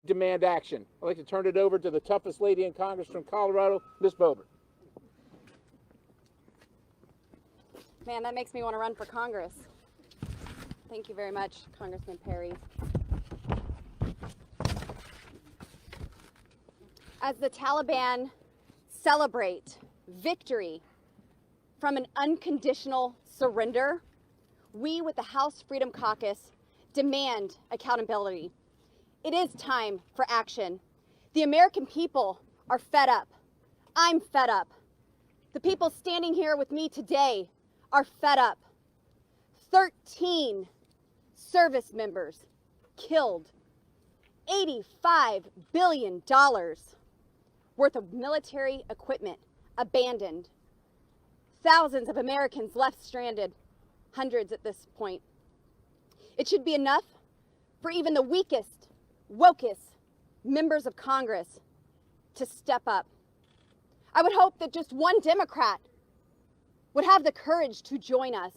demand action. I'd like to turn it over to the toughest lady in Congress from Colorado, Ms. Boebert. Man, that makes me want to run for Congress. Thank you very much, Congressman Perry. As the Taliban celebrate victory from an unconditional surrender, we with the House Freedom Caucus demand accountability. It is time for action. The American people are fed up. I'm fed up. The people standing here with me today are fed up. 13 service members killed. $85 billion worth of military equipment abandoned. Thousands of Americans left stranded, hundreds at this point. It should be enough for even the weakest, wokest members of Congress to step up. I would hope that just one Democrat would have the courage to join us.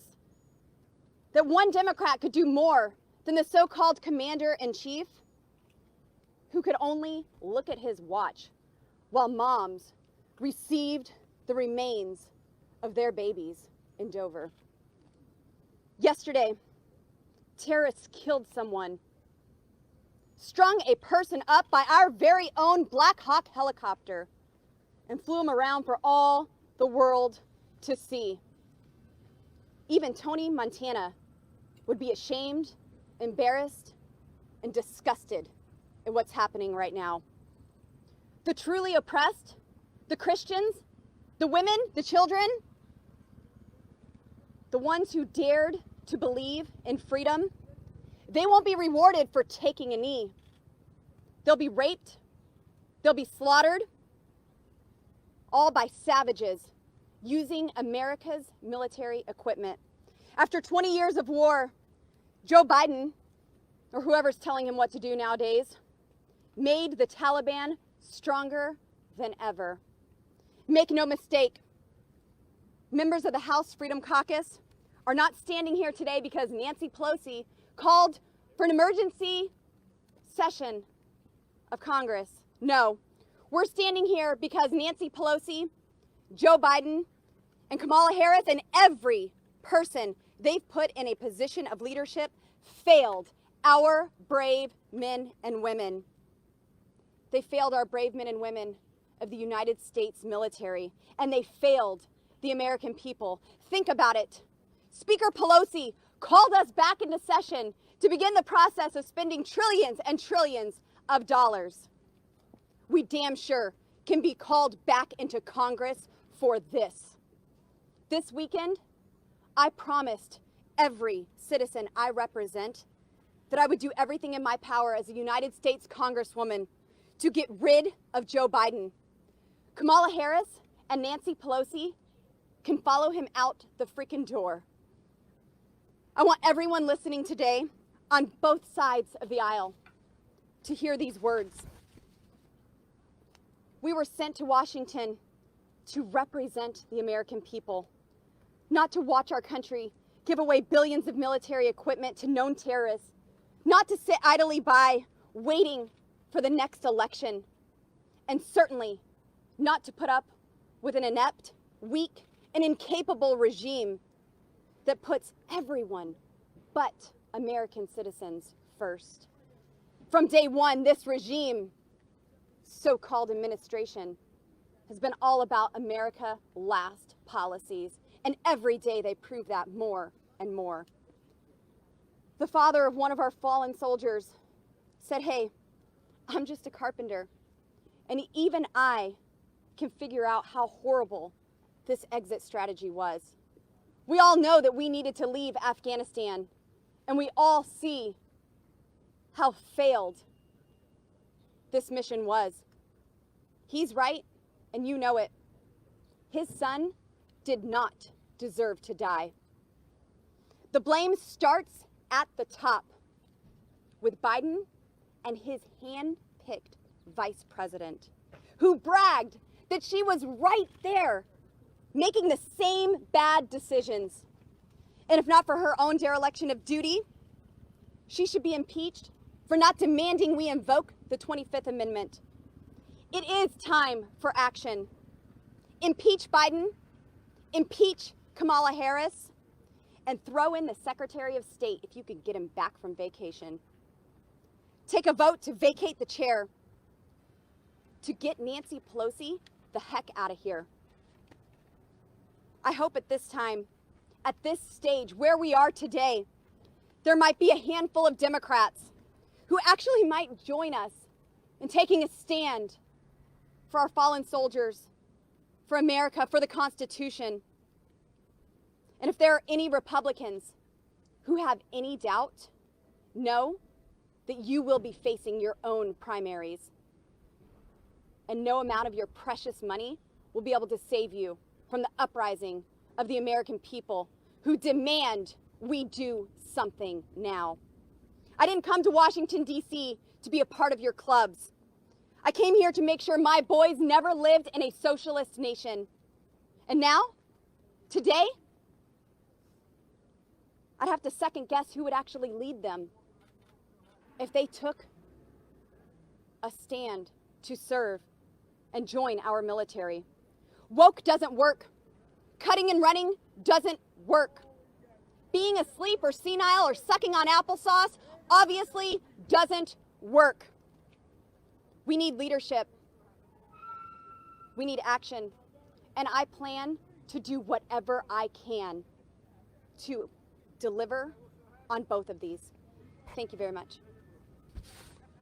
That one Democrat could do more than the so-called commander-in-chief who could only look at his watch while moms received the remains of their babies in Dover. Yesterday, terrorists killed someone, strung a person up by our very own Black Hawk helicopter, and flew him around for all the world to see. Even Tony Montana would be ashamed, embarrassed, and disgusted at what's happening right now. The truly oppressed, the Christians, the women, the children, the ones who dared to believe in freedom, they won't be rewarded for taking a knee. They'll be raped, they'll be slaughtered, all by savages using America's military equipment. After 20 years of war, Joe Biden, or whoever's telling him what to do nowadays, made the Taliban stronger than ever. Make no mistake, members of the House Freedom Caucus are not standing here today because Nancy Pelosi called for an emergency session of Congress. No, we're standing here because Nancy Pelosi, Joe Biden, and Kamala Harris, and every person they've put in a position of leadership failed our brave men and women. They failed our brave men and women of the United States military, and they failed the American people. Think about it. Speaker Pelosi called us back into session to begin the process of spending trillions and trillions of dollars. We damn sure can be called back into Congress for this. This weekend, I promised every citizen I represent that I would do everything in my power as a United States Congresswoman to get rid of Joe Biden. Kamala Harris and Nancy Pelosi can follow him out the freaking door. I want everyone listening today on both sides of the aisle to hear these words. We were sent to Washington to represent the American people, not to watch our country give away billions of military equipment to known terrorists, not to sit idly by waiting for the next election, and certainly not to put up with an inept, weak, and incapable regime that puts everyone but American citizens first. From day one, this regime, so-called administration, has been all about America last policies, and every day they prove that more and more. The father of one of our fallen soldiers said, "Hey, I'm just a carpenter, and even I can figure out how horrible this exit strategy was." We all know that we needed to leave Afghanistan, and we all see how failed this mission was. He's right, and you know it. His son did not deserve to die. The blame starts at the top with Biden and his hand-picked vice president, who bragged that she was right there making the same bad decisions. And if not for her own dereliction of duty, she should be impeached for not demanding we invoke the 25th Amendment. It is time for action. Impeach Biden, impeach Kamala Harris, and throw in the Secretary of State if you could get him back from vacation. Take a vote to vacate the chair, to get Nancy Pelosi the heck out of here. I hope at this time, at this stage, where we are today, there might be a handful of Democrats who actually might join us in taking a stand for our fallen soldiers, for America, for the Constitution. And if there are any Republicans who have any doubt, know that you will be facing your own primaries. And no amount of your precious money will be able to save you from the uprising of the American people who demand we do something now. I didn't come to Washington, D.C. to be a part of your clubs. I came here to make sure my boys never lived in a socialist nation. And now, today, I'd have to second guess who would actually lead them if they took a stand to serve and join our military. Woke doesn't work. Cutting and running doesn't work. Being asleep or senile or sucking on applesauce obviously doesn't work. We need leadership. We need action. And I plan to do whatever I can to deliver on both of these. Thank you very much.